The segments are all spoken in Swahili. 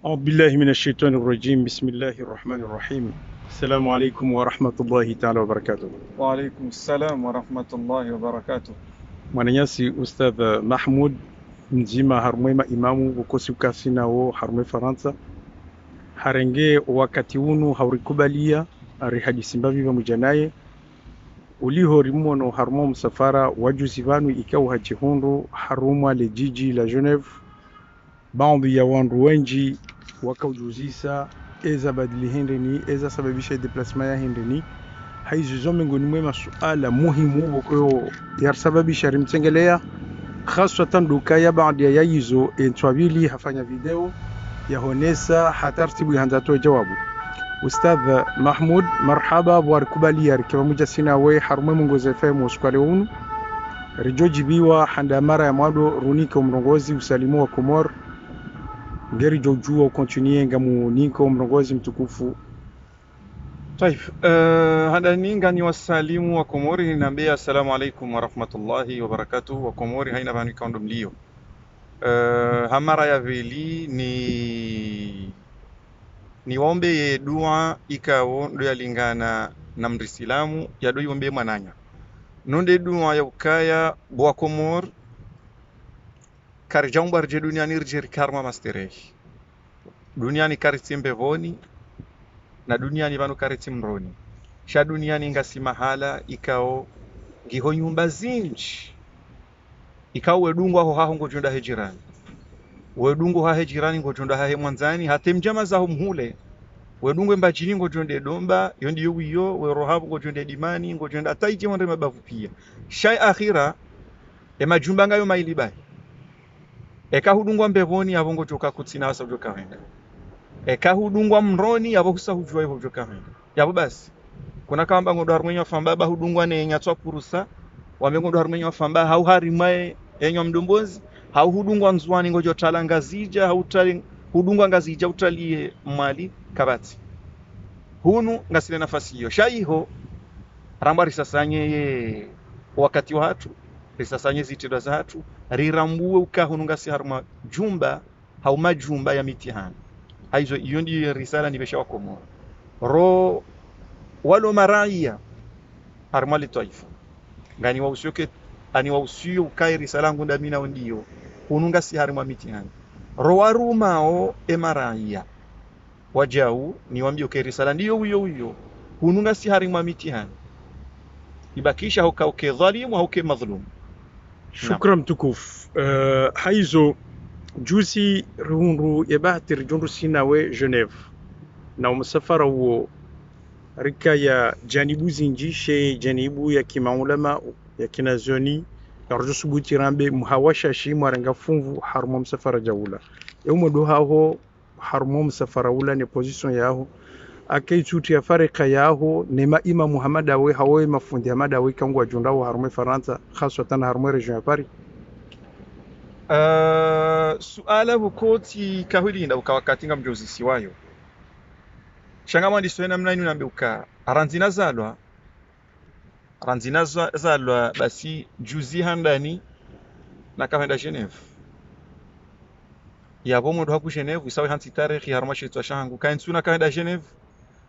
أعوذ بالله من الشيطان الرجيم بسم الله الرحمن الرحيم السلام عليكم ورحمة الله تعالى وبركاته. وعليكم السلام ورحمة الله وبركاته. Mwananyasi Ustadh Mahmoud mzima harumwema imamu ukosi ukasi nawo harumwe Faransa harenge wakati unu haurikubalia ari hadisi mbavi mujanaye uliho rimono harumo msafara wajuzi vanu ikaw hachihundu harumwa le jiji la Genève baadhi ya wandu wengi wakaujuzisa eza badili hendeni eza sababisha deplasement ya hendeni haizo zo miongoni mwa masuala muhimu wako yarsababisha rimtengelea khaswatan dukaya baadhi ya hizo entwabili hafanya video yahonesa hatartibu handato jawabu. Ustadh Mahmoud marhaba warikubali yarkiwa mujasina we harume mungoze FM uskale unu rijojibiwa handa mara ya mwado runika mrongozi usalimu wa Komor ngeri jojua ukontinie ngamu niko mrongozi mtukufu. طيب هذا نينغاني wasalimu wa Komori nambia assalamu alaikum wa rahmatullahi wa barakatuh wa Komori haina bani kaundum liyo hamara ya veli ni wombe dua ikawo ndo yalingana na mrisilamu ya do yombe mananya nonde dua ya ukaya bwa Komor karjambar je dunia nirjer karma mastereh dunia ni karitimbe voni na dunia ni banu kariti mroni sha dunia ni ngasi mahala ikao giho nyumba zinji ikao wedungwa ho haho ngojonda hejirani wedungwa ha hejirani ngojonda ha mwanzani hate mjama za humhule wedungwe mbajini ngojonde domba yondi yuwiyo we rohabu ngojonde dimani ngojonda taije mwande mabavu pia shay akhira majumba ngayo mailibai eka hudungwa mbevoni abongo joka kutsina wasa joka wenda eka hudungwa mroni yabo kusa hujua hivyo joka wenda yabo basi kuna kamba ngondo harumenya famba ba hudungwa ne nyatswa purusa wame ngondo harumenya famba hau harimae enyo mdombozi hau hudungwa nzwani ngojo talangazija hau tali hudungwa ngazija utalie mali kabati hunu ngasile nafasi hiyo shaiho ramba risasanye ye wakati wa hatu risasanye zitida za hatu rirambue ukahunu ngasi haruma jumba hau majumba ya mitihani haizo iyo ndi risala nibesha wa Komoro ro walo maraia harumali taifa ngani wa usioke ani wa usio ukai risala ngunda mina ndiyo hunu ngasi haruma mitihani ro warumao emaraia wajau niwambie ukai risala ndiyo huyo hunu ngasi haruma mitihani ibakisha hauka dhalimu hauka madhlum. Shukran mtukufu. Haizo juzi rundu yabahati rijundu sinawe Genève na msafara huo rika ya janibu zinjishe janibu ya kimaulama ya kinazoni yarjusubuti rambe muhawasha shi mwaranga funvu harumo msafara jaula yaumo do haho harumo msafara ula ne position yaho akaituti ya farika yaho nema ima Muhammad awe hawe mafundi Muhammad awe kangwa jundawo harumo Faransa khaswatan harumo region ya Paris. Suala bukoti kahulinda ukawakatinga mjozisi wayo shangama ndisoena mnaini unambe uka aranzina zalwa basi juzi handani na kahenda Genève yabo modo haku Genève isawe hansi tarikhi haruma shetwa shangu kaensuna kahenda Genève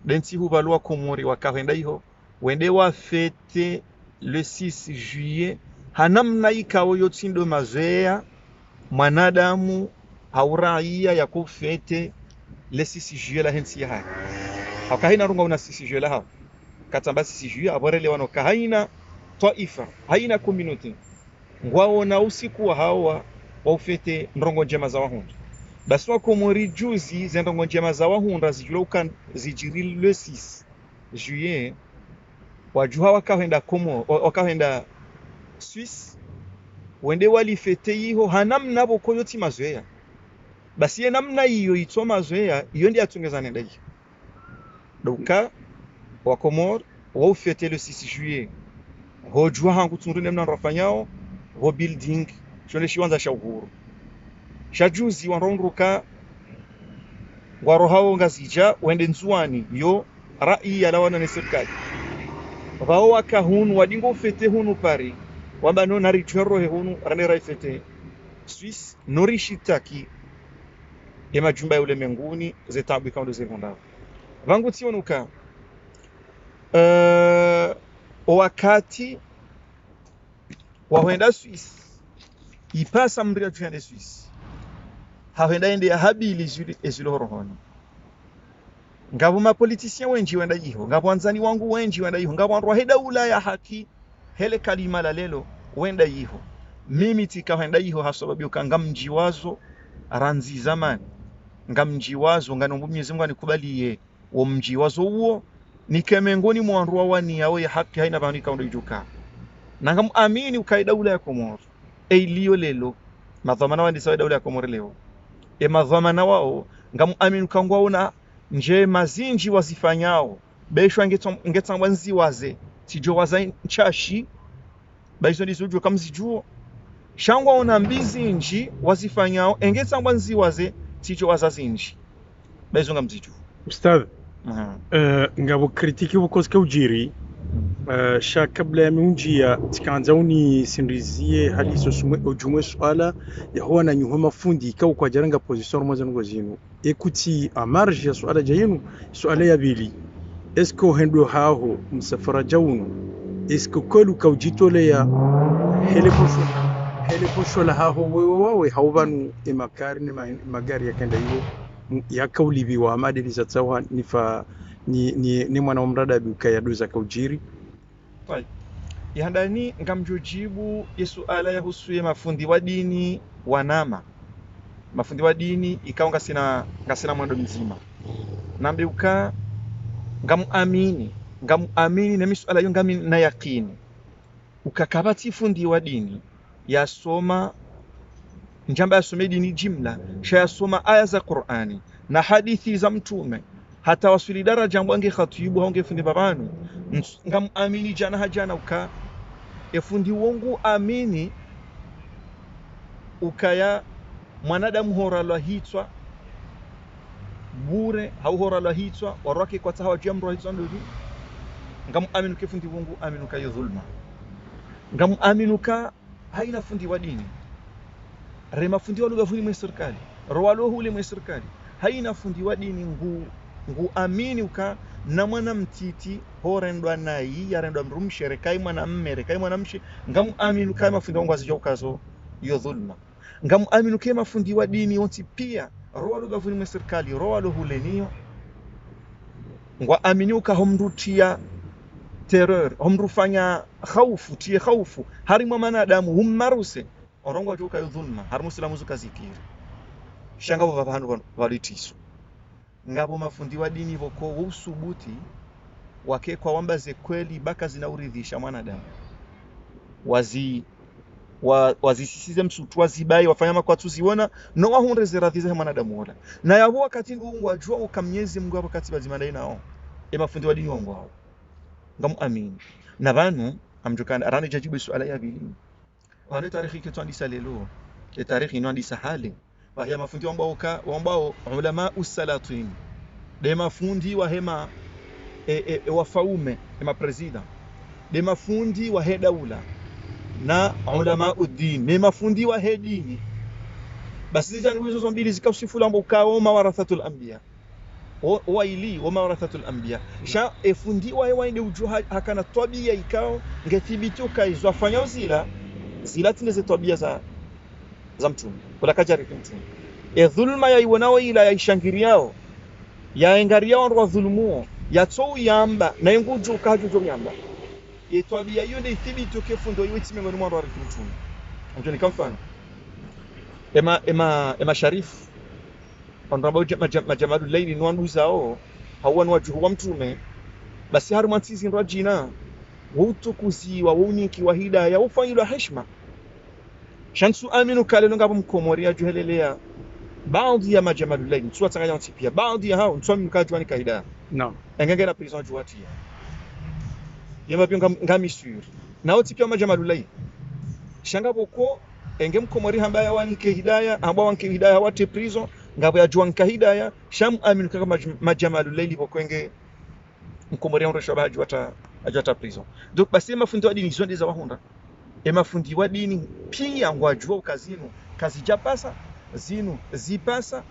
densi hubalwa Komori wakahenda iho wende wa fete le 6 juillet hanamna ikawo yotsindo mazoea mwanadamu hauraia ya kufete le 6 juillet la hensi ya hakaina runga una 6 juillet la katamba 6 juillet aborele wano kahaina taifa haina community ngwaona usiku wa hawa wa ufete ndongo njema za wahunda basi wa Komori juzi zendongo njema za wahunda zijiri le 6 juillet wajuha wakahenda wakahenda Suisse wende wali fete hiyo hanamna boko yoti mazoea basi ye namna hiyo itwa mazoea iyo ndi atungeza nenda hiyo doka wa Komor wa fete le 6 juillet hojua hangu tundune mna rafanyao ho building chone shiwanza sha uhuru shajuzi waronruka warohao ngazija wende nzuani yo rai ya lawana ne serikali wao wakahunu wadingo fete hunu Paris wamba no nari chero hunu rane raifete Swiss norishitaki majumba ya ulimwenguni zetabu ikaondo zirondao vangu tionuka wakati wahenda Swiss ipasa mria tuende Swiss hawenda ende ya habili ezilo rohoni ngabo mapolitisien wenji wenda yiho ngabo anzani wangu wenji wenda yiho ngabo anru heda ulaya haki hele kalima la lelo wenda yiho mimi tika wenda yiho hasababu ukanga mjiwazo ranzi zamani ngamjiwazo nganombu Mwenyezi Mungu anikubalie wo mjiwazo huo nikemengoni mwa anru wani yawe ya haki haina bani kaondo ijuka nangam amini ukaida ulaya Komoro eiliyo lelo madhamana wandi sawa ulaya Komoro leo madhamana wao ngam amini ukangwa una nje mazinji wazifanyao besho ngetangwa nziwaze tijo waza nchashi baizo ndizo kamzijuo shangwa ona mbizi nji wazifanyao engetangwa nziwaze tijo wazazinji baizo ngamzijuo Ustadh ngabo kritiki bukoske ujiri sha kabla ya miunjia tikanzauni sinrizie hadiso ujumwe swala ya huwa na nyuhoma fundi ikaw kwa jaranga position moja ngozinu ekuti a marge ya swala jayinu swala ya bili esko hendo haho msafara jawunu esko kolu kaujitole ya hele posho la haho wewe haubanu emakari ni magari ya kenda hiyo ya kaulibi wa madeli za tsawa ni mwana umrada buka ya doza kaujiri yahandani ngamjojibu yesu ala ya husuye mafundi wa dini wanama mafundi wa dini ikawa ngasina mwendo mzima nambe uka ngamuamini na misuala yo ngami na yakini ukakabati fundi wa dini yasoma njamba yasome dini jimla shayasoma aya za Qur'ani na hadithi za mtume hata wasuli daraja mwange khatibu honge fundi babanu ngamuamini jana uka efundi wongu amini ukaya mwanadamu hora la hitwa bure hauhora la hitwa warake kwa tahawa jamro hitwa ndugu ngamuamini kefundi wongu aminu kayo dhulma ngamuamini ka haina fundi wa dini rema fundi wa lugha vuli mwe serikali rowalo hule mwe serikali haina fundi wa dini ngu amini uka na mwana mtiti horendwa nayi yarendwa mrumshere kai mwana mmere kai mwana mshi ngamu aminu kai mafundi wangu azijokazo yo dhulma ngamu aminu kai mafundi wa dini wonti pia roa lugha vuni mwe serikali roa lo huleniyo ngwa amini uka homrutia terror homrufanya khaufu tie khaufu hari mwa manadamu hummaruse orongwa joka yo dhulma har muslimu zukazikiri shanga vavandu valitiso ngabo mafundi wa dini voko usubuti wake kwa wambaze kweli baka zinauridhisha mwanadamu wazisisize msutu wazibai wafanya makwatu ziona no wahunreze radhiza mwanadamu wala na yabo wakati ngu wajua ukamnyezi Mungu wakati bazimandai nao mafundi wa dini wangu hao ngamu amini na banu amjukana arani jajibu swala ya bili wale tarikhi kitu andisa lelo tarikhi ino andisa hali wahia mafundi wambao ulama usalatin de mafundi wa hema wafaume hema president de mafundi wa hedaula na ulama uddin de mafundi wa hedini basi zijani hizo mbili zikausifu lambo kao mawarathatul anbiya waili wa mawarathatul anbiya sha fundi wa wainde ujuha hakana tabia ikao ngethibituka hizo afanya zila tine tabia za mtume kula kajari mtume dhulma ya iwanao ila ya ishangiriao ya engariao wa dhulumu ya tou yamba na nguju kajujo yamba tabia hiyo ndio ithibitu kefundo yiwiti mengoni mwa wa mtume ndio nikamfano ema sharif onrabo majamadu laili nwandu zao hawan wajuhu wa mtume basi haru mantizi ndo jina wutukuziwa wuniki wa hidayah ufanyilwa heshima shansu aminu kale ngabo mkomoria juhelelea baadhi ya majamadu laili tuwa tanganya mtipia baadhi ya hao tuwa mkajwani kaida no engenge na prison juatia yema pia ngami suri na otipia majamadu laili shanga boko enge mkomori hamba ya wanike hidayah ambao wanike hidayah wate prison ngabo ya juanka hidayah sham aminu kama majamadu laili boko enge mkomori ndo shabaji ajata prison donc basi mafundi wa dini zonde za wahunda mafundi wa dini pia ngwajua ukazinu kazi japasa zinu zipasa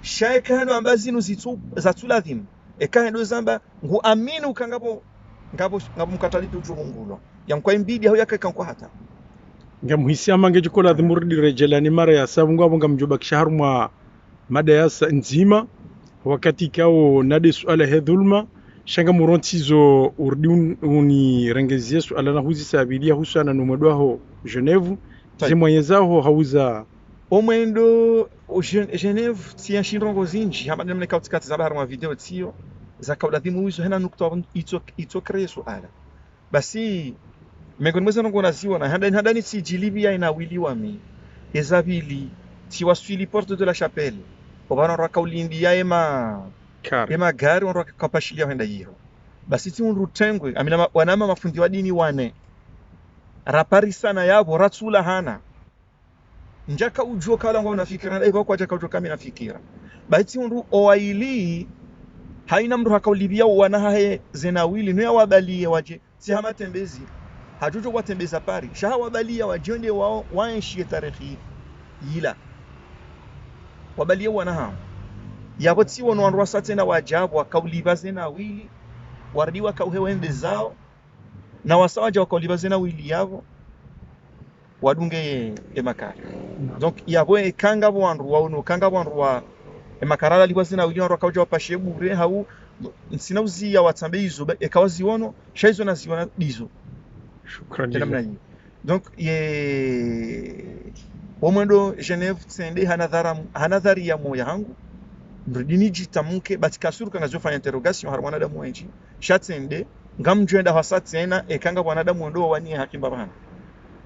shaekano ambazinu zitu zatuladhim ekano zamba ngu aminu kangapo ngabo mkatalipi ujurungulo yamkwa imbidi hao yake kankwa hata ngamuhisi amange jikola dhimurdi rejelani mara ya sabu ngabo ngamjubakisha harumwa mada yasa nzima wakati kao nade suala hedhulma shanga murontizo urdi uni rengezie suala na huzi sabidia husana numedwaho Geneve zimwanyezaho hauza omwendo Geneve tia shinrongo zinji hama nemne kautikati zabara mwa video tio za kaula dhimu hizo hena nukta ito kreye suala basi mengoni mweza nongo naziona hadani si jilibia ina wili wami ezabili si waswili porte de la chapelle obana raka ulindi ya ema gari wanraka kapashilia henda hiyo basi ti unrutengwe amina wanama mafundi wa dini wane rapari sana yabo ratsula hana njaka ujo kala ngo nafikira na iko kwa jaka ujo kama nafikira basi unru owaili haina mndu hakaulibia wana hae zenawili no yawabalie waje si hama tembezi hajujo kwa tembeza pari shaha wabalia wajonde wao waenshie tarehe yila wabalia wana hao yabo ti wono wanru wasatena wajabu wakauliba zenawili wardiwa kauhewende zao na wasawaja wakauliba zenawili yabo wadunge emakara donc yabo ekanga bwandu wauno kanga bwandu wa emakarala liwa zenawili wanru kauja wapashe bure hau nsina uzia watambe izo ekawazi wono shaizo na ziona dizo shukrani donc omwendo Geneve tsende hanadhari ya moya hangu ndini jitamke batikasuru kanga zofanya interrogation har mwanadamu wenji shatsende ngamjwenda hasatena ekanga mwanadamu ndo wani hakimba bana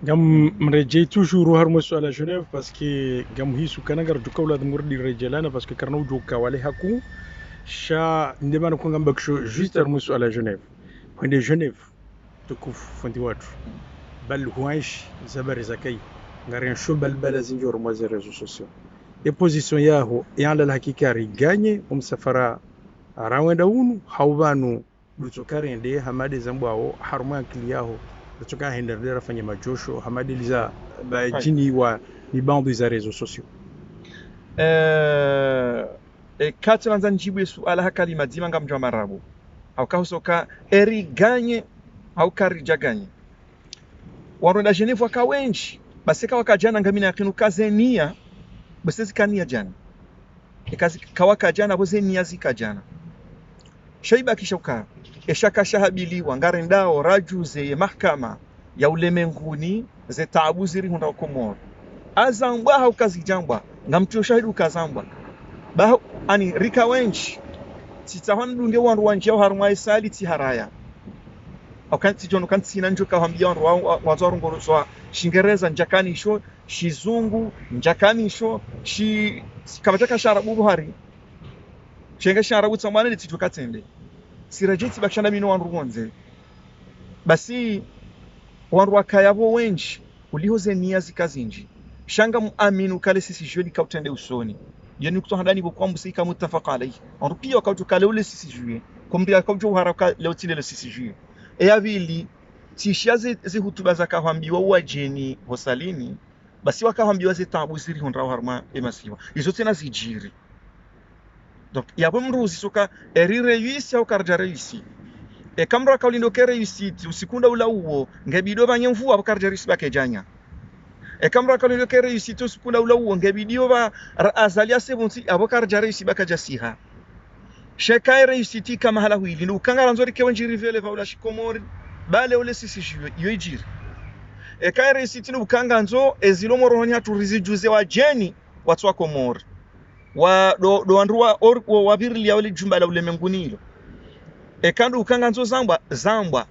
ngam mrejey toujours har mo suala Geneve parce que ngam hisu kanagar jukawla murdi rejelana parce que karno joka wale haku sha ndemana ko ngam baksho juste har mo suala Geneve wende Geneve tukuf fundi watu bal huaish zabari zakai ngaren sho balbala zinjor mo za réseaux sociaux et position yaho yala la hakika riganye umsafara arawenda unu hawbanu lutokare ende hamade zambwao haruma kiliyaho lutoka henderdera fanya majosho hamade liza bajini wa ni bande za réseaux sociaux kati lanza njibu suala hakali madima ngamjwa marabu au kahusoka eriganye au karijaganye waronda Geneve wakawenji baseka wakajana ngamina yakinu kazenia basi kania jana ikazi kawaka jana boze nia zikajana shaiba kishauka eshaka shahabiliwa ngarendao rajuze mahkama ya ulemenguni ze taabuziri hunda komoro azambwa haukazi jambwa ngamtio shahidu kazambwa ba ani rikawenchi titahwan dunge wanru wanje harumwa isali ti haraya akanti jono kanti nanjo kahambia wanru wazo ngoro so Shingereza njakani sho shizungu njakani sho shi kabataka sharabu buhari chenga sharabu tsamana lititukatsende sirajeti bakshanda mino wanru wonze basi wanru wakayabo wenji ulihoze nia zikazinji shanga muaminu kale sisi jweni kautende usoni yani kutohandani bokwambu sika mutafaqa alayhi wanru pia wakautu kale ule sisi jwe kombia kautu haraka leutile le sisi jwe eyavili tishaze zihutuba zakahambia wajeni hosalini basi wakahambia zitabusiri honra harma emasiwa izo tena zijiri donc yabo mruzi soka eri réussi au karja réussi e kamra kaulindo ke réussite usikunda ula uwo ngebido banyemvu abo karja réussi bakejanya e kamra kaulindo ke réussite usikunda ula uwo ngebidio ba azalia sebonti abo karja réussi bakajasiha sheka réussite kama hala huili ndo kangara nzori ke wanjiri vele va ula shikomori bale ule sisi jiwe yoijiri ekaire sitini ukanga nzo ezilo rohoni haturizi juze wa jeni watu wa komori wa do andruwa wa birli ya ule jumba la ulemenguni hilo ekandu ukanga nzo zambwa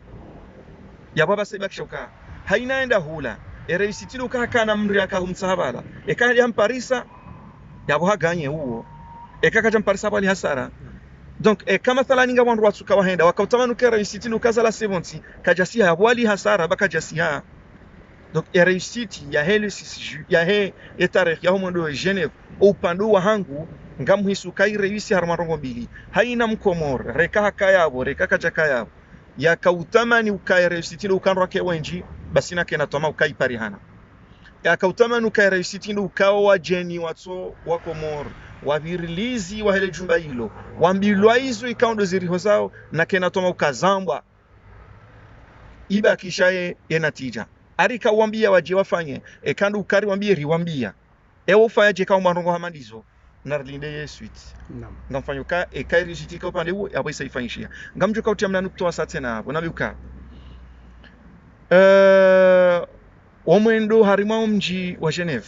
ya baba seba kishoka hainaenda hula ereisitini ukaka mri akahumsahabala ekandi hamparisa ya bohaganye huo ekaka jamparisa bali hasara donc kama thalani nga wandu watu kawahenda wakautamanu kera réussite ukazala 70 kajasiha ya wali hasara bakajasiha donc réussite ya hele sisi ya he etarikh ya homo ndo Geneve upando wa hangu ngamhisu kai réussite harmarongo mbili haina mkomor reka hakayabo reka kajakayabo ya kautamani ukai réussite ukanro ke wenji basina kena toma ukai parihana ya kautamani ukai réussite ukawa wa jeni watu wa komor wavirilizi wa hele jumba hilo wambilwa hizo ikaundo ziriho zao na kena toma ukazambwa iba kishaye yenatija arika wambia waje wafanye ekandu ukari wambie riwambia ewo ufaya je kauma rongo hamandizo narlinde yesuit ngamfanyo ka ekairi jitika upande huo abo isaifanyishia ngamjoka utia mnanu kutoa satena hapo nabiuka omwendo harima mji wa Geneve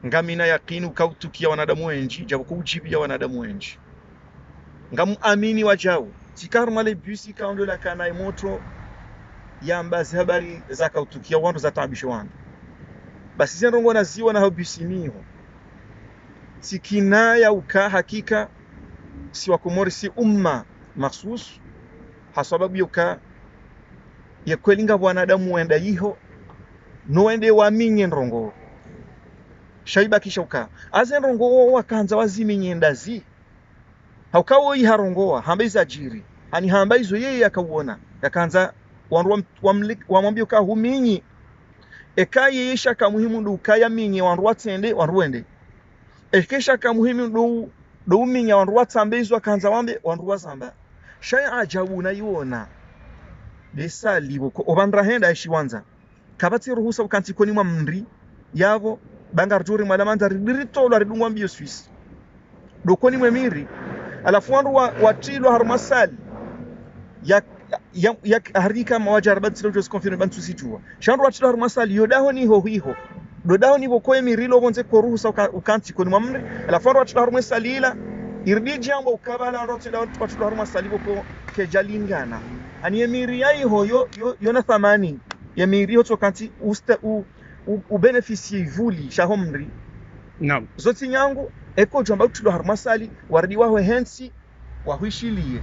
ngamina yakini ukautukia wanadamu wenji japo kujibia wanadamu wenji ngamuamini wajao tikarmale busi kaundo la kana moto yambazi habari za kautukia wandu za tabisho wandu basi zenrongo na ziwa na habisimiho sikina ya uka hakika si wakomori si umma mahsus hasababu yuka ya kwelinga wanadamu wenda yiho no wende waminye nrongo shaiba kisha uka azen rongo wakanza waziminye ndazi haukawo iharongoa hamba izajiri hani hamba izo yeye akauona yakanza wamwambia uka huminyi ekaye yesha ka muhimu ndo ukaya minye wandu watende wandu wende ekesha ka muhimu ndo minya wandu watambezwa kanza wambe wandu wazamba shay ajabu na yona desalibo ko obandra henda ishiwanza kabati ruhusa ukantikoni mwa mndri yavo bangarjuri malamanza riditola ridungwa mbio Swiss dokoni mwemiri alafu wandu watilo harumasali ya harika mawajarabat silo jos confirm bantu sijua shandu watilo harumasali yodaho ni hiho dodaho ni bokoe mirilo bonze ko ruhusa ukantikoni mwa mndri alafu wandu watilo harumasali ila irdi jambo ukabala rotila watilo harumasali boko kejalingana ani emiri yai hoyo yona thamani ya miri yoto kanti ubeneficie vuli shahomri naam zoti nyangu eko jamba kutulo harmasali wardi wawe hensi wahishilie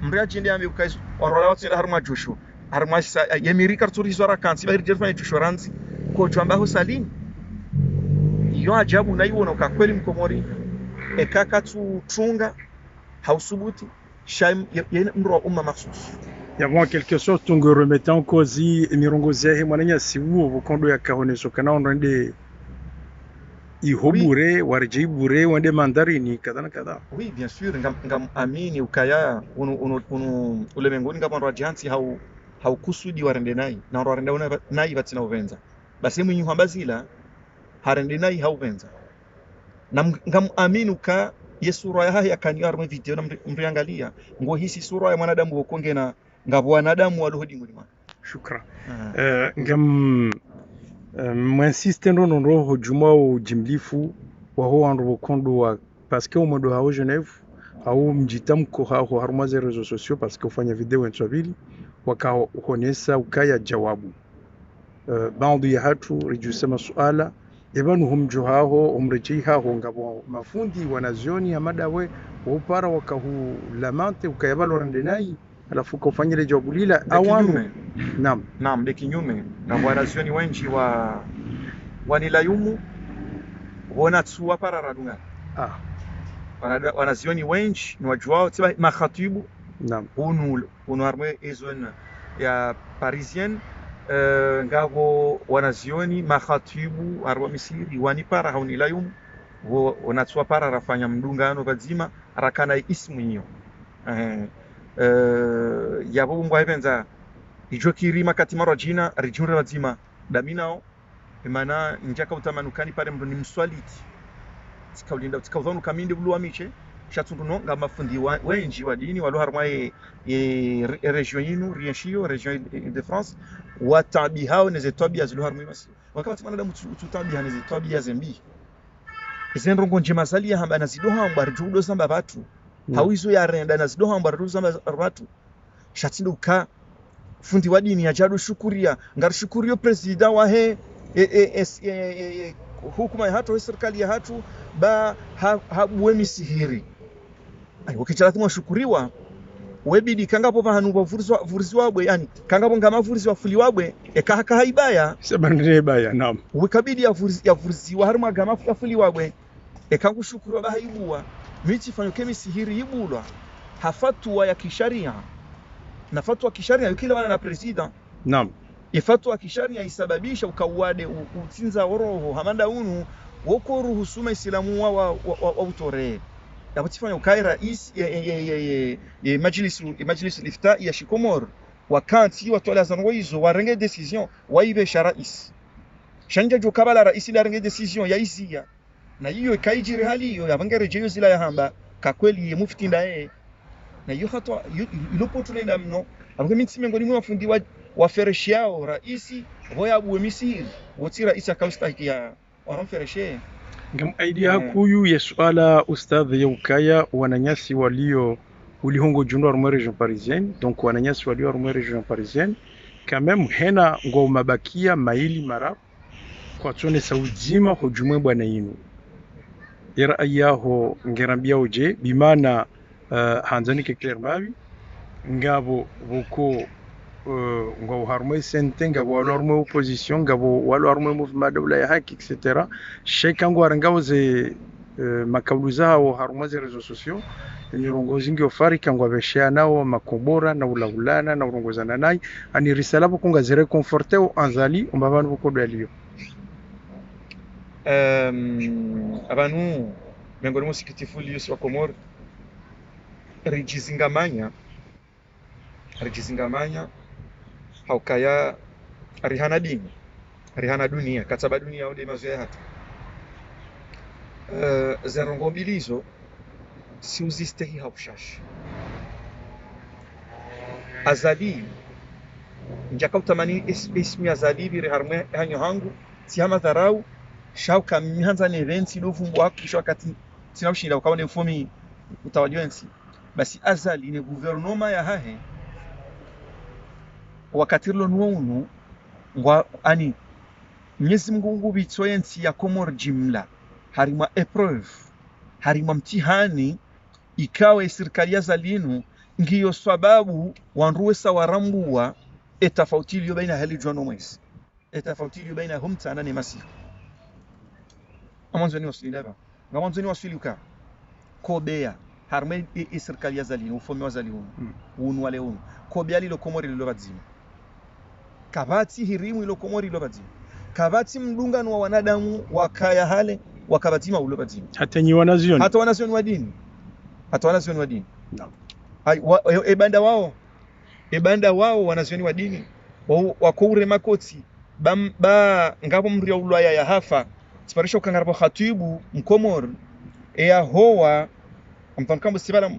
mria jende ambe ukaizo warola wote harma josho harmasa ya miri karturi zora kanti bahiri jerfa ni joshoranzi ko jamba ho salini yo ajabu na iwo na kweli mkomori ekaka tu tunga hausubuti shaim ya mro umma mahsus ya mwa quelque chose tungo remettre en cause emirongoze mwananya siwu bukondo ya kahoneso kana onde ihobure warjibure wande mandarini kadana kada oui bien sûr ngam amini ukaya ulemengoni ngapandwa jansi hau kusudi warende nai na warende una nai batina uvenza basi mwenyu hambazila harende nai hauvenza na ngam amini uka yesura ya yakani arme video na mriangalia ngo hisi sura ya mwanadamu wokonge na ngabo wanadamu walohodi ngulima shukran ngam mwinsiste ndo hojuma o jimlifu wa ho andro kondo wa parce que au modo ha Genève au mjitam ko ha ho haruma za réseaux sociaux parce que ufanya video nswabili wakaonesa ukaya jawabu baadhi ya hatu rijusema suala ebanu humjohaho umrejihaho ngabo mafundi wanazioni ya madawe upara wakahu lamante ukayabalo rendenai alafu kufanyile jawabu lila awanu naam de kinyume na wanazioni wengi wanilayumu wonatsuwa para radunga wanazioni wengi ni wajuao tiba makhatibu naam unu arme ezone ya parisienne ngabo wanazioni makhatibu arwa misiri wanipara haunilayum wanatswa para rafanya mdungano bazima rakana ismu hiyo yabo ngwa ibenza ijo kirima kati maro jina rijura bazima daminao imana njaka utamanukani pale mndo ni mswaliti tikaulinda tikaudhonu kaminde bulu amiche shatunduno ngama fundi wenji wa dini walo harma region yinu rienshio region de France watabi hao neze tabia zilo harma basi wakati manadamu tutabi haneze tabia zembi izenrongo njema salia hamba nazido hamba rijudo samba batu hawizo ya renda nazido hamba rijudo samba batu shatinduka fundi wa dini ajado shukuria ngarishukurio president wa he hukuma ya hatu serikali ya hatu ba habwe misihiri ai wakichalati mwashukuriwa webidi kangapo vahanu bavurizi wabwe yani kangapo ngama vurizi wafuli wabwe ekahaka haibaya sabandire baya naam wikabidi yavurizi wa haruma gama yafuli wabwe ekangushukuriwa bahaibua michi fanyo kemi sihiri ibulwa hafatwa ya kisharia na fatwa kisharia yukila wana na president naam ifatwa kisharia isababisha ukawade utinza roho hamanda unu woko ruhusuma islamu wa utore yabutifanya ukai rais ya majlis lifta ya shikomor wakanti watwala zanwa hizo warenge decision waibesha rais shanja jo kabala rais la renge decision ya izia na hiyo ikaijiri hali hiyo yabangere jeyo zila ya hamba kakweli ye mufti ndaye na hiyo hatwa ilopo tunaenda mno abwe mimi miongoni mwa wafundi wa fereshiao rais boya abu misiri woti rais akaustahiki ya waramfereshe ngam idea kuyu ya swala ustadhi ya ukaya wananyasi walio ulihongo juno armée région parisienne donc wananyasi walio armée région parisienne quand même hena ngo mabakia maili mara kwa tsone saujima hujumwe bwana yinu yara ayaho ngerambia uje bimana hanzani ke clairement ngabo boko ngo harmé sente ngabo armé opposition ngabo walo armé mouvement dawla ya haki etc shekango arangao ze makauluza au haruma za rezo sociaux ni urongozi ngi ofari kangwa beshia nao makombora na ulaulana na urongozana naye ani risala bo kunga zere conforter au anzali ombavanu boko dalio abanu miongoni mwa sikitifu liyo wa Komor rijizingamanya haukaya rihana dunia kataba dunia ode mazoea hata zerongo mbilizo si uzistehi haushashi azali njaka utamani ismi azali bire harmwe hanyo hangu si hama dharau shauka mihanza ni eventi dofungu wako kisho wakati sina ushinda ukawa ni mfumi utawaliwensi basi azali ni guvernoma ya hahe wakati lo nuonu ngwa ani Mwenyezi Mungu bitsoyensi ya Komor jimla harima epreuve harima mtihani ikawe serikali ya zalinu ngiyo sababu wanruwesa warambua etafauti iliyo baina hali jwano mwezi etafauti iliyo baina humta na nemasiku amanzoni wasilaba ngamanzoni wasiluka kobea harima serikali ya zalinu ufome wa zalinu unu wale unu kobea lilo Komori lilo badzima kabati hirimu ilo Komori lilo badzima kabati mdungano wa wanadamu wakaya hale wakabatima ulo badzima hata nyi wanazioni hata wanazioni wa dini no. ebanda wao wanazioni wa dini wakoure makoti ba ngabo mria ulaya ya hafa siparisho kangarabo khatibu mkomor ya hoa mfankambo sibala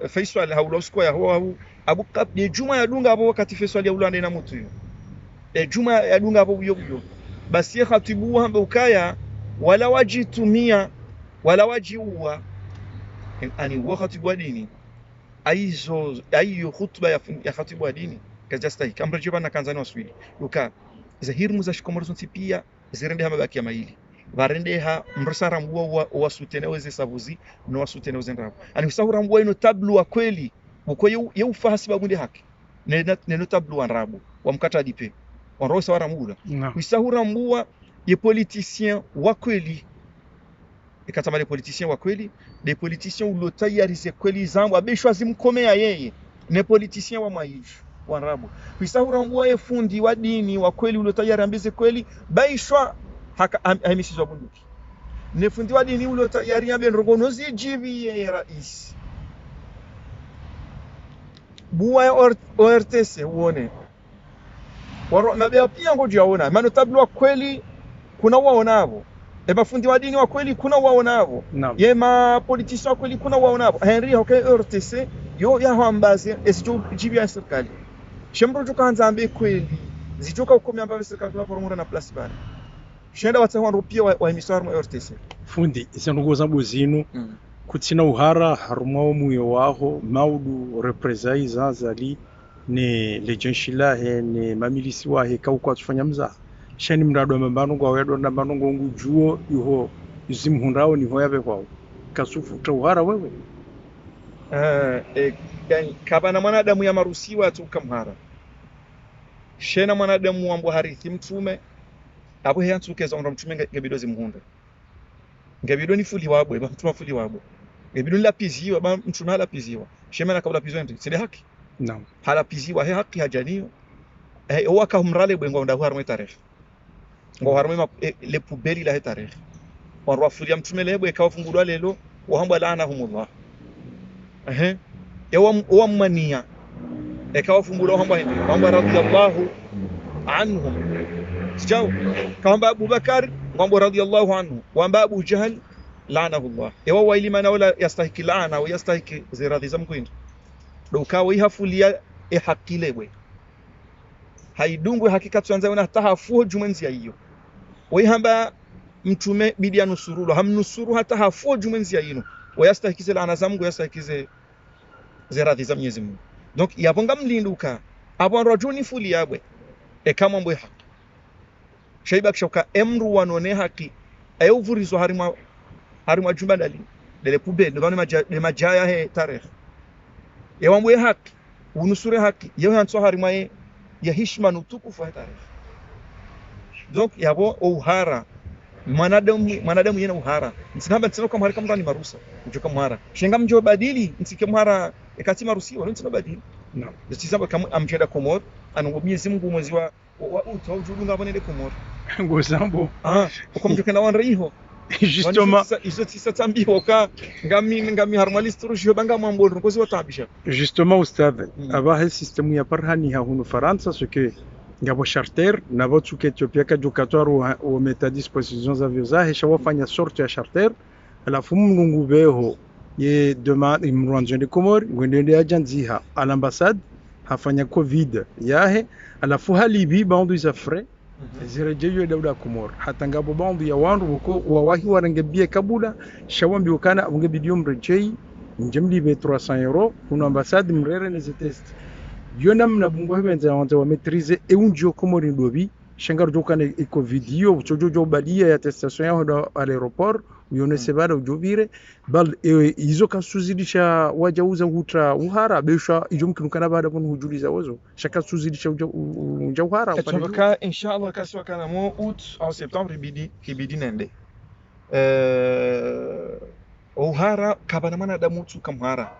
faisal haulosko ya hoa abu kap de juma ya dunga abo wakati faisal ya ulanda na mutu juma ya dunga abo yo basi ya khatibu hamba ukaya wala wajitumia wala wajiua ani wa khatibu wa dini aiyo khutba ya khatibu wa dini kajastai kamrejiba na kanzani waswili uka zahir za shikomoro pia zirende hama baki ya maili varende ha mrusara mbuwa wasutene weze savuzi no wasutene weze ndrabo ani usahura mbuwa ino tablu wa kweli uko yeufa hasiba bunde haki neno tablu wa ndrabo wa mkata dipe wanrosa wara mbuda usahura mbuwa ye politicien wa kweli ikatama les politiciens wa kweli des politiciens ulo tayarize kweli zambo abeshwazi mkomea yeye ne politiciens wa maisha wanrabo usahura mbuwa ye fundi wa dini wa kweli ulo tayari ambize kweli baishwa haka aimisizwa bunduki ne fundi wa dini ulo tayari ambe rogonozi jibi ye rais buwa ya ORTC uone waro na bia pia ngoja yaona maana tablo wa kweli kuna waonavo mafundi wa dini wa kweli kuna waonavo ye ma politiciens wa kweli kuna waonavo Henry hoke ORTC yo ya hambaze esijo jibi ya serikali shembro tukaanza ambe kweli zichoka ukomea ambaye serikali tunaporomora na plus bana shenda watsawa rupia wa emisar mu ORTC fundi isandugo zambo zinu kutsina uhara harumao muyo waho maudu represai zazali ni lejenshila he ni mamilisi wahe kwa tufanya mza shani mrado mbano kwa wedo na mbano ngongu juo yuho yuzimhundao ni hoyabe kwao kasufu tauhara wewe kabana mwanadamu ya marusiwa tu kamhara shena mwanadamu ambo harithi mtume abo heyantsukeza ndo mtume ngebidozi muhunda ngebido ni fuli wabwe ba mtume fuli wabwe ngebido la piziwa ba mtume la piziwa shema na kabla piziwa ndi side haki naam hala piziwa he haki hajaniyo waka humrale bwengo nda harmo tarehe ngo harmo le pubeli la tarehe warwafulia mtume lebo ikawafungulwa lelo wahamba laanahumullah yawa mmania ikawafungulwa wahamba radiyallahu anhum sijao kamba Abu Bakar wahamba radiyallahu anhu wahamba Abu Jahl laanahullah yawa wailima na wala yastahiki laana au yastahiki ziradhi za mkwindi dokawa ihafulia haki lewe haidungwe hakika tuanza na tahafuo jumenzi ya hiyo wahamba mtume bidi anusurulo hamnusuru hata hafuo jumenzi ya hino wayastahikize laana za Mungu yastahikize ziradhi za Mwenyezi Mungu donc yabonga mlinduka abo rajuni fuli yabwe kama mbwe haki shaiba kishoka emru wanone haki ayovurizo harima jumba dele pube ndone majaya he tarehe yawambwe haki unusure haki yewe hanso harima ya heshima nutukufu he tarehe donc yabo uhara mwanadamu yena uhara nsinamba nsino kama harika mrani marusa njoka muhara shenga mjo badili nsike muhara ekati marusi wala nsino badili no zisaba kama amjeda komor anongobye Mungu mwezi wa utawujudunga banende komor ngozambo ukomjoka na wanriho justement izo tisa tambiho ka ngami harmalist rujo banga mambo ngozi watabisha justement ustad aba système ya parhani ha hunu Faransa ce que ngabo charter na votu ke Ethiopia ka jukatoire o meta disposition za vioza he shawafanya sorte ya charter alafu mungu beho ye demande imranjo de Comore ngwende ajanziha à l'ambassade hafanya covid yahe alafu halibi bandu za frais zirejeyo dawla Comore hata ngabo bandu ya wandu ko wawahi warangebie kabula shawambi ukana ungebidium rejei njemli be 300 euros kuna ambassade mrere les tests yonam na bungo hebenza wante wa maîtriser e unjo Comore ndobi shangar jokane e covid yo chojojo badia ya testation ya à l'aéroport yone sebada ujovire bal izo kasuzidisha wajauza hutra uhara besha ijomkinukana baada von hujuliza wazo shaka suzidisha uhara kwa inshallah kaswa kana mo août en septembre ibidi nende uhara kabana mana da mutu kamhara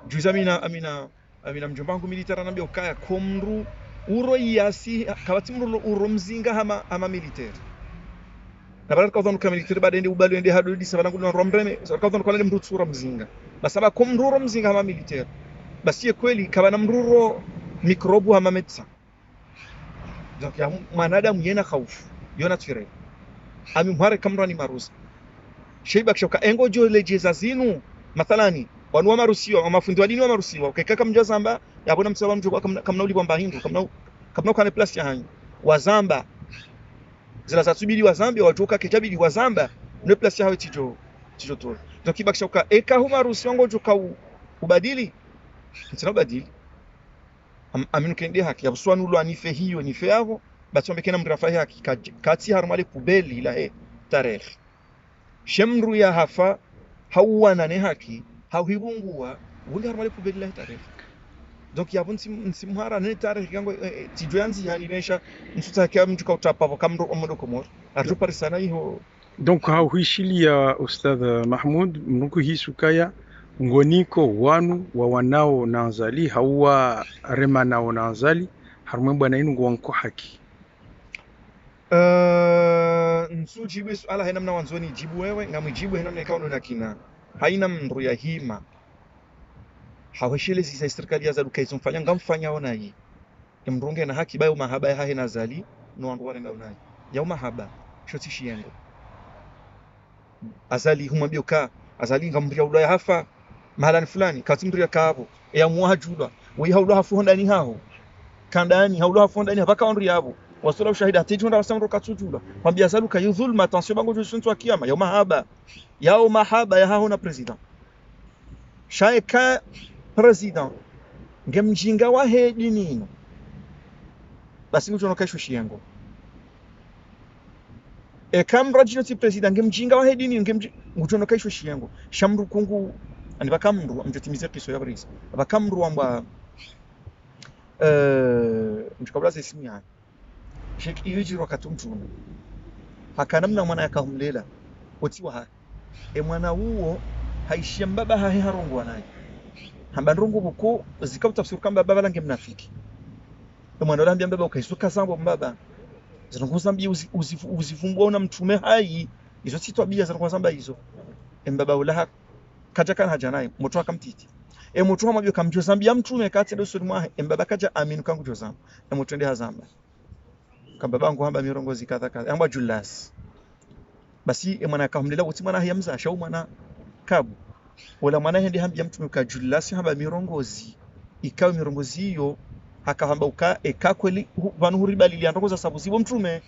juzamina amina mjomba wangu militari anambia ukaya komru uro yasi kabati mrulo uro mzinga ama militari na baada kwa dhanu militari baada ende ubalu ende hadu disa balangu na rombreme kwa dhanu kwa mrutu sura mzinga basaba komruro mzinga ama militari basi ye kweli kabana mruro mikrobu ama medecin donc ya mwanadamu yena khaufu yona tfire ami mhare kamrani marusa sheiba kishoka engo jo lejeza zinu mathalani wanu wa marusiwa mafundi wa dini wa marusiwa ukekaka mjazamba yabona msaba mjoko kamna uli bomba hindu kamna kane place ya hanyu wazamba zila zatubili wazambia wajoka kejabili wazamba ne place ya hawe tijo to donc kibakisha uka eka huma marusiwa ngo joka ubadili ntina ubadili aminu kende haki yabuswanu lo anife hiyo nife yavo batsombe kena mrafa haki kati harmale kubeli la tarehe shemru ya hafa hawana ne haki hauhibungua wuli harmale kubeli la tarehe donc yabun simhara ne tarehe yango tijoyanzi yalimesha msuta kia mtu kautapa kamro omodo Comore arjo parisana hiyo donc hauhishilia ustad Mahmoud mnuku hisukaya ngoniko wanu wa wanao nanzali hawa rema nao nanzali harmwe bwana inu ngwanko haki nsu jibu swala haina mna wanzoni jibu wewe ngamjibu haina mna ikaono nakina haina mndu ya hima hawashile sisa serikali ya zaduka isumfanya ngamfanya ona hii mrunge na haki bayo mahaba ya haina zali no wandu wale naona ya mahaba shotishi yango azali humwambia uka azali ngamria ulaya hafa mahalani fulani katimria kaabo ya muhajula we haula hafu ndani hao kandani haula hafu ndani hapa kaonri yabo wasula ushahidi atitunda wasamro katsujula kwambia zaluka yudhulma attention bango jusuntu wa kiyama ya mahaba ya hao na president shaika president ngemjinga wa hedi nino basi mtu anokaisho shiengo kamra jino ti president ngemjinga wa hedi nino mtu anokaisho shiengo shamru kungu ani bakamru amjotimize piso ya brisa bakamru amba mchukabla sisi yani shek iyiji wakati mtuna hakanamna mwana yakahumlela otiwa ha mwana huo haishia mbaba hahe harongwa naye hamba ndrongo buko zikau tafsiri kamba baba lange mnafiki mwana lambia mbaba ukaisuka sambo mbaba zinongoza mbi uzifumbwa una mtume hai izo sitwabia za kwanza hizo embaba ulaha kaja kana haja naye moto akamtiti moto amabyo kamjozambia mtume kati do suri mwahe embaba kaja aminu kangu jozamba moto ende hazamba kambabangu hamba mirongozi kadha kadha amba Julas basi mwana akamlela uti mwana yamza shau mwana kabu wala mwana hende hambia mtume ka Julas hamba mirongozi ikawa mirongozi hiyo akahamba uka kweli vanu huribali liandogoza sabuzibo mtume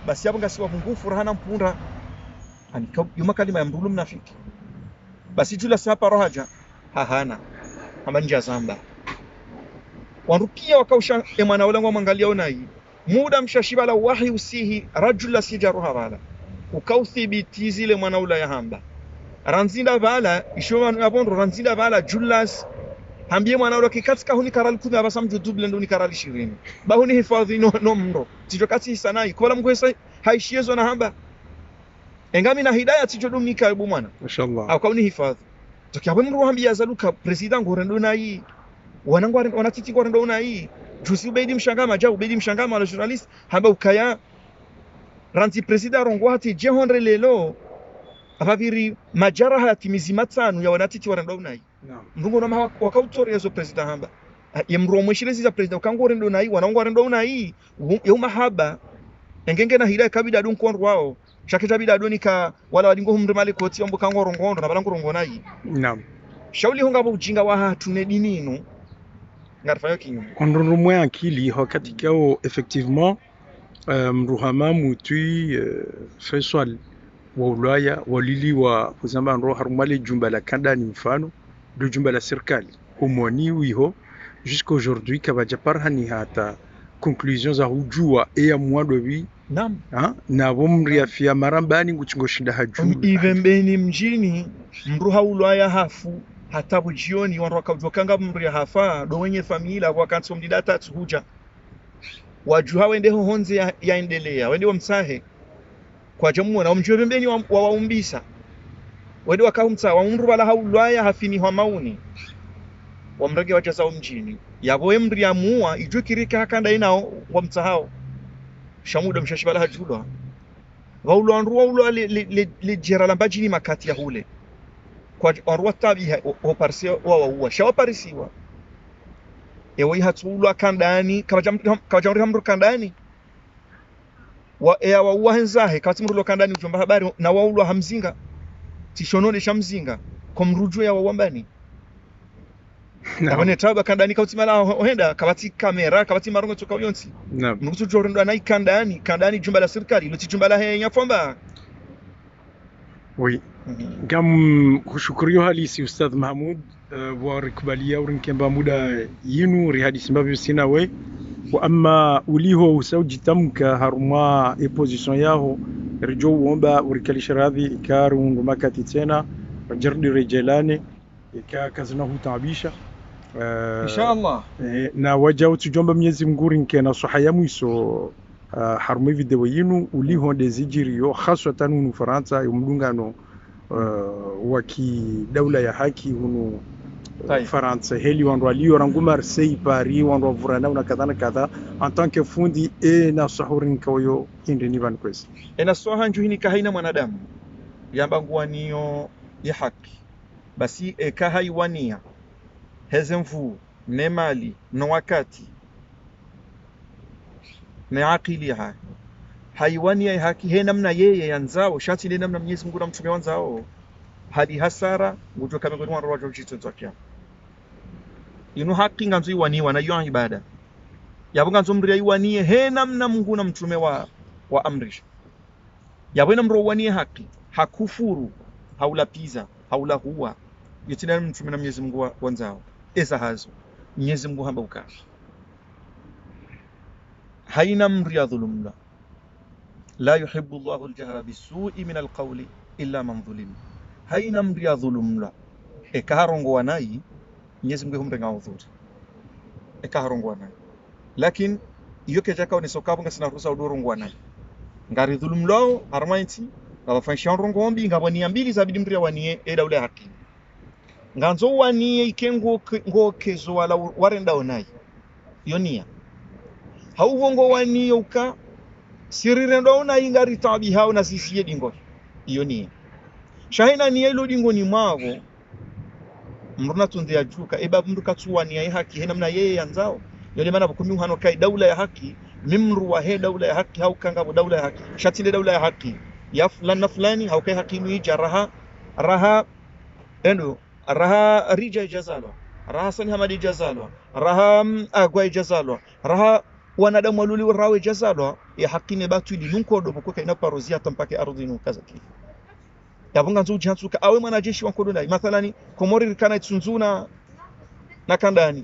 basi hapo ngasiwa mungufu rahana mpunda anika yuma kalima ya mrulu mnafiki basi Julas hapa rohaja hahana hamba nja zamba warukia wakausha mwana wala mwangalia onai muda mshashibala wahi usihi rajula sijaruha bala ukauthibiti zile mwana ula ya hamba ranzinda bala ishoma abondo ranzinda bala Julas hambie mwana ula kikatika huni karali kumi abasa mju double ndo ni karali 20 ba huni hifadhi no mndo tijo kati sanai kola mgwesa haishiezo na hamba engami na hidayah tijo dumika ebu mwana mashallah au kauni hifadhi tokiawe mru hambia zaluka president ngorendo na hii wanatiti ngorendo na hii jusi ubedi mshangama ja ubedi mshangama wala journalist hamba ukaya ranti president rongo hati jehonre lelo ababiri majaraha ya timizi matanu ya wanatiti warendo na hii mrungo na wakautori yazo president hamba yemro mwishirezi za president ukangore ndo na hii wanaongwa rendo na hii yo mahaba engenge na hidayah kabida dun kwa wao shakita bida donika wala walingo humre mali koti ombo kangoro ngondo na balango rongo na hii naam shauli honga bo ujinga wa hatu ne dinino ngarfayo kinyo ondoro mwe akili wakati kao effectivement mruhama mutui Faisal wa ulaya walili wa kuzamba ndo harumale jumba la kanda ni mfano do jumba la serikali umoni wiho jusqu'aujourd'hui kabajapar hani hata conclusions za hujua ya mwado wi naam na bomri afia marambani nguchingo shinda haju ivembeni mjini mruha ulaya hafu hata bujioni wandu wakajokanga mri hafa do wenye familia wakanso mdida tatu huja wajuha wende honze yaendelea wende wamsahe kwa jamu na mjwe pembeni wa waumbisa wende wakahumsa wa mru bala haulaya hafini wa mauni wamrege wajaza mjini yabo emri ya muwa ijukirika hakanda inao wamsahao shamuda mshashibala hajuda waulo anru waulo le jera lambajini makati ya hule kwa anru tabi ho parsi wa shawa parisiwa ewe hatulwa kandani kabajamri hamru kandani wa wa henzahe katimru lo kandani ujomba habari na waulo hamzinga tishonole shamzinga komrujo ya wambani Abone taba kandani kautimala hoenda kabati kamera kabati marongo toka yonsi nukutu jorendo na kandani jumba la serikali lo jumba la henya fomba oui gam kushukuriyo halisi ustadh Mahmoud wa rikubalia urinkemba muda yinu rihadisi mbavyo sina we wa amma uliho usaujitamka haruma position yaho rijo uomba urikalisha radhi ikaru ngumakati tena jardi rejelane ika kazina hutabisha inshallah na wajao tujomba Mwenyezi Mungu rinkena sohayamu iso haruma video yinu uliho dezijiriyo haswatan unu Faransa yumdungano waki daula ya haki hunu Faransa heli wandu aliyo rangu Marseille Paris wandu vurana una kadhana kadha en tant que fundi na sahurin kayo indeni van kwesi ena soha njuhini kahaina mwanadamu yamba nguaniyo ya haki basi kahaiwania hezemfu ne mali no wakati ne akili ya haiwani ya haki he namna yeye yanzao shati ile namna Mwenyezi Mungu na mtume wanzao hadi hasara ngujo kama kwa roho wa jitu tokea inu haki nganzo iwaniwa na yo ibada yabo nganzo mri iwanie he namna Mungu na mtume wa amrisha yabo ina mro wanie haki hakufuru haulapiza haula huwa yitina mtume na Mwenyezi Mungu wanzao eza hazo Mwenyezi Mungu hamba ukashi haina mri ya dhulumla la yuhibbu Allahu al-jahra bis-su'i min al-qawli illa man dhulim haina mri ya dhulumla ekaharongo wanai Mwenyezi Mungu humrenga udhuri ekaharongo wanai lakini iyo kejaka ni sokabu ngasina ruhusa udorongo wanai ngari dhulumlao harmainti ngabafanisha rongo ombi ngabani mbili zabidi mri ya wanie eda ule haki nganzo wanie ikengo ngokezo wala warenda onai yonia hauwongo wanie uka sirirendo onai ngari tabi hao na sisi yedingo iyo ni shahina ni ilo dingoni mwavo mruna tunde ajuka eba mndu katsuwa ni ya haki hena mna yeye yanzao yole maana bukumi hano kai daula ya haki mimru wa he daula ya haki hau kanga daula ya haki shatile daula ya haki ya fulani na fulani hau kai haki ni raha endo raha rija jazalo raha sani hamadi jazalo raha agwa jazalo raha wanadamu waluli rawe jazalo ya haki ne batuli nunko do buko kai na parozia tampake ardhinu kaza kifu yabunga nzu jansuka awe mwanajeshi wankodo naye mathalani komori kana tsunzuna na kandani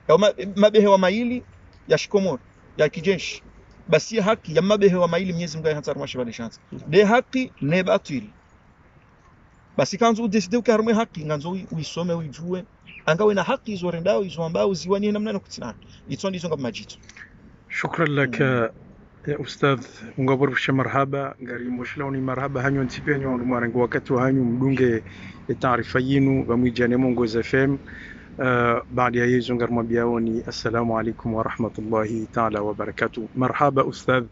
ya mabehe wa maili ya shikomori ya kijeshi basi haki ya mabehe wa maili Mwenyezi Mungu ayanza rumashibali shanza de haki ne batili basi kanzu udeside ukarumwe haki nganzo uisome uijue angawe na haki izo rendao izo ambao ziwani namna kutina itondi zonga majito. Shukran laka ya ustadh ungaborusha marhaba ngari moshlauni marhaba hanyo ntipenyo mwarengo wakati wa hanyu mdunge taarifa yinu bamwijane Mongoza FM. بعد يجون غير مبياوني السلام عليكم ورحمة الله تعالى وبركاته. مرحبا أستاذ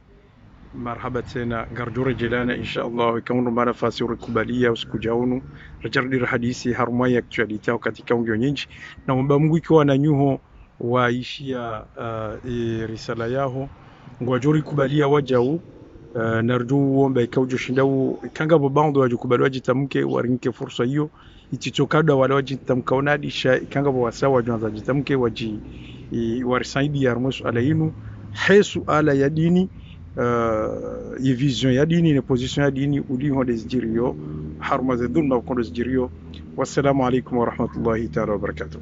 مرحبا تنا غرجور جلانا إن شاء الله يكون ربنا فاسي ركوبالية وسكوجاونو رجردي الحديثي هرماية اكتواليتا وكاتي كون جونينج نعم بمغوي كوانا نيوهو waishia risala yao ngwajuri kubalia wajau narju womba ikaujo shindau ikanga bobando wajukubali wajitamke warinke fursa hiyo ititokada wale wajitamka onadisha ikanga bowasawa wajanza jitamke waji warisaidi ya armosu alayinu hesu ala ya dini vision ya dini ne position ya dini uliho desjirio harma zedun na kondo desjirio. Wassalamu alaikum wa rahmatullahi ta'ala wa barakatuh.